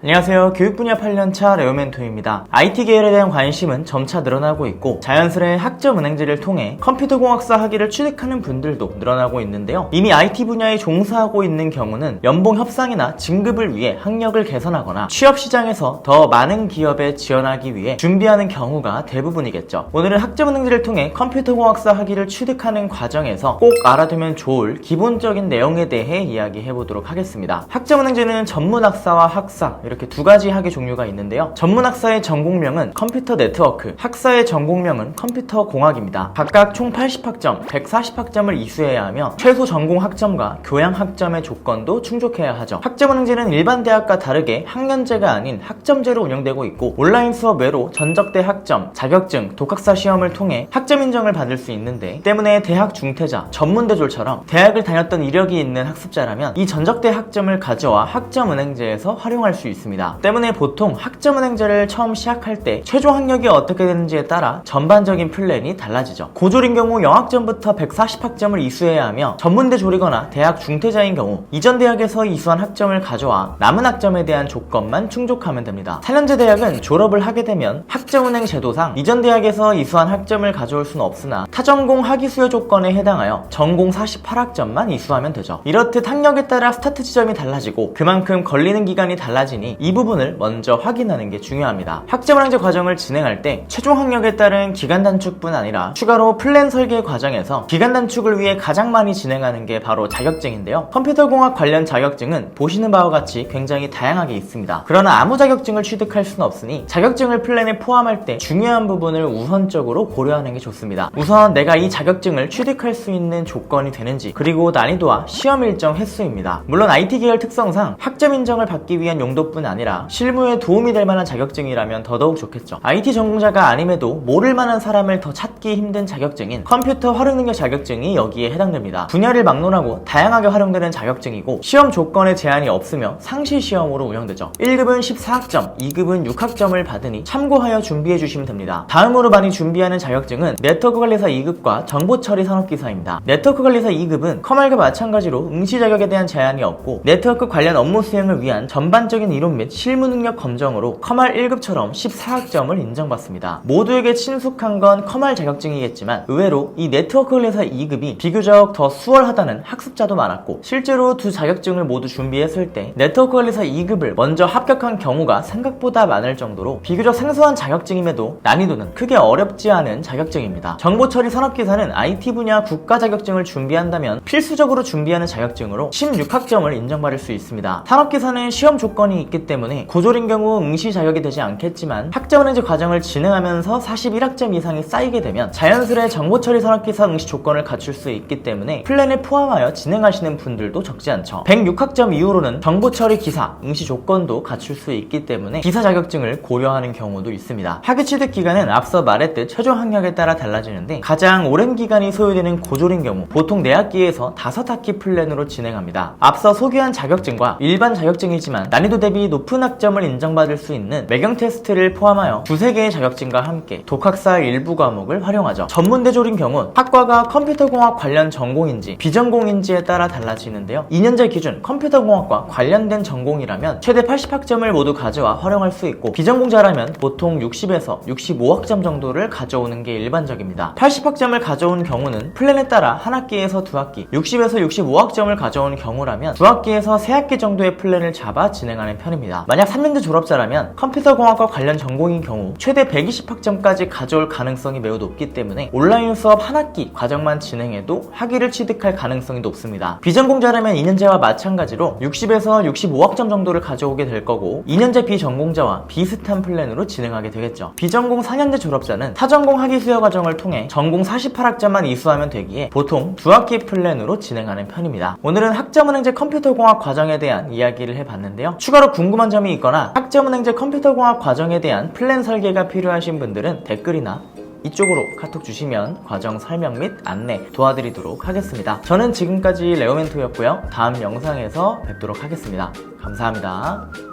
안녕하세요. 교육 분야 8년차 레오멘토입니다. IT 계열에 대한 관심은 점차 늘어나고 있고 자연스레 학점은행제를 통해 컴퓨터공학사 학위를 취득하는 분들도 늘어나고 있는데요. 이미 IT 분야에 종사하고 있는 경우는 연봉 협상이나 진급을 위해 학력을 개선하거나 취업시장에서 더 많은 기업에 지원하기 위해 준비하는 경우가 대부분이겠죠. 오늘은 학점은행제를 통해 컴퓨터공학사 학위를 취득하는 과정에서 꼭 알아두면 좋을 기본적인 내용에 대해 이야기해보도록 하겠습니다. 학점은행제는 전문학사와 학사 이렇게 두 가지 학위 종류가 있는데요. 전문학사의 전공명은 컴퓨터 네트워크, 학사의 전공명은 컴퓨터 공학입니다. 각각 총 80학점, 140학점을 이수해야 하며 최소 전공 학점과 교양 학점의 조건도 충족해야 하죠. 학점은행제는 일반 대학과 다르게 학년제가 아닌 학점제로 운영되고 있고 온라인 수업 외로 전적대 학점, 자격증, 독학사 시험을 통해 학점 인정을 받을 수 있는데 때문에 대학 중퇴자, 전문대졸처럼 대학을 다녔던 이력이 있는 학습자라면 이 전적대 학점을 가져와 학점은행제에서 활용할 수 있습니다. 때문에 보통 학점은행제를 처음 시작할 때 최종 학력이 어떻게 되는지에 따라 전반적인 플랜이 달라지죠. 고졸인 경우 영학점부터 140학점을 이수해야 하며 전문대졸이거나 대학 중퇴자인 경우 이전 대학에서 이수한 학점을 가져와 남은 학점에 대한 조건만 충족하면 됩니다. 4년제 대학은 졸업을 하게 되면 학점은행 제도상 이전 대학에서 이수한 학점을 가져올 수는 없으나 타전공 학위 수여 조건에 해당하여 전공 48학점만 이수하면 되죠. 이렇듯 학력에 따라 스타트 지점이 달라지고 그만큼 걸리는 기간이 달라지니 이 부분을 먼저 확인하는 게 중요합니다. 학점은행제 과정을 진행할 때 최종 학력에 따른 기간 단축뿐 아니라 추가로 플랜 설계 과정에서 기간 단축을 위해 가장 많이 진행하는 게 바로 자격증인데요. 컴퓨터공학 관련 자격증은 보시는 바와 같이 굉장히 다양하게 있습니다. 그러나 아무 자격증을 취득할 수는 없으니 자격증을 플랜에 포함할 때 중요한 부분을 우선적으로 고려하는 게 좋습니다. 우선 내가 이 자격증을 취득할 수 있는 조건이 되는지, 그리고 난이도와 시험 일정 횟수입니다. 물론 IT 계열 특성상 학점 인정을 받기 위한 용도뿐 아니라 실무에 도움이 될 만한 자격증이라면 더더욱 좋겠죠. IT 전공자가 아님에도 모를 만한 사람을 더 찾기 힘든 자격증인 컴퓨터 활용능력 자격증이 여기에 해당됩니다. 분야를 막론하고 다양하게 활용되는 자격증이고 시험 조건에 제한이 없으며 상시 시험으로 운영되죠. 1급은 14학점, 2급은 6학점을 받으니 참고하여 준비해 주시면 됩니다. 다음으로 많이 준비하는 자격증은 네트워크 관리사 2급과 정보처리 산업기사입니다. 네트워크 관리사 2급은 커말과 마찬가지로 응시 자격에 대한 제한이 없고 네트워크 관련 업무 수행을 위한 전반적인 이론 및 실무 능력 검정으로 커말 1급처럼 14학점을 인정받습니다. 모두에게 친숙한 건 커말 자격증이겠지만 의외로 이 네트워크 관리사 2급이 비교적 더 수월하다는 학습자도 많았고 실제로 두 자격증을 모두 준비했을 때 네트워크 관리사 2급을 먼저 합격한 경우가 생각보다 많을 정도로 비교적 생소한 자격증임에도 난이도는 크게 어렵지 않은 자격증입니다. 정보처리 산업기사는 IT 분야 국가 자격증을 준비한다면 필수적으로 준비하는 자격증으로 16학점을 인정받을 수 있습니다. 산업기사는 시험 조건이 있기 때문에 고졸인 경우 응시 자격이 되지 않겠지만 학점은행제 과정을 진행하면서 41학점 이상이 쌓이게 되면 자연스레 정보처리 산업기사 응시 조건을 갖출 수 있기 때문에 플랜에 포함하여 진행하시는 분들도 적지 않죠. 106학점 이후로는 정보처리 기사 응시 조건도 갖출 수 있기 때문에 기사 자격증을 고려하는 경우도 있습니다. 학위 취득 기간은 앞서 말했듯 최종 학력에 따라 달라지는데 가장 오랜 기간이 소요되는 고졸인 경우 보통 4학기에서 5학기 플랜으로 진행합니다. 앞서 소개한 자격증과 일반 자격증이지만 난이도 대비 높은 학점을 인정받을 수 있는 매경 테스트를 포함하여 두세 개의 자격증과 함께 독학사 일부 과목을 활용하죠. 전문대졸인 경우 학과가 컴퓨터공학 관련 전공인지 비전공인지에 따라 달라지는데요. 2년제 기준 컴퓨터공학과 관련된 전공이라면 최대 80학점을 모두 가져와 활용할 수 있고 비전공자라면 보통 60에서 65학점 정도를 가져오는 게 일반적입니다. 80학점을 가져온 경우는 플랜에 따라 한 학기에서 두 학기, 60에서 65학점을 가져온 경우라면 두 학기에서 세 학기 정도의 플랜을 잡아 진행하는 편입니다. 만약 3년제 졸업자라면 컴퓨터공학과 관련 전공인 경우 최대 120학점까지 가져올 가능성이 매우 높기 때문에 온라인 수업 한 학기 과정만 진행해도 학위를 취득할 가능성이 높습니다. 비전공자라면 2년제와 마찬가지로 60에서 65학점 정도를 가져오게 될 거고 2년제 비전공자와 비슷한 플랜으로 진행하게 되겠죠. 비전공 4년제 졸업자는 타전공 학위 수여 과정을 통해 전공 48학점만 이수하면 되기에 보통 두 학기 플랜으로 진행하는 편입니다. 오늘은 학점은행제 컴퓨터공학 과정에 대한 이야기를 해봤는데요. 추가로 궁금한 점이 있거나 학점은행제 컴퓨터공학 과정에 대한 플랜 설계가 필요하신 분들은 댓글이나 이쪽으로 카톡 주시면 과정 설명 및 안내 도와드리도록 하겠습니다. 저는 지금까지 레오멘토였고요. 다음 영상에서 뵙도록 하겠습니다. 감사합니다.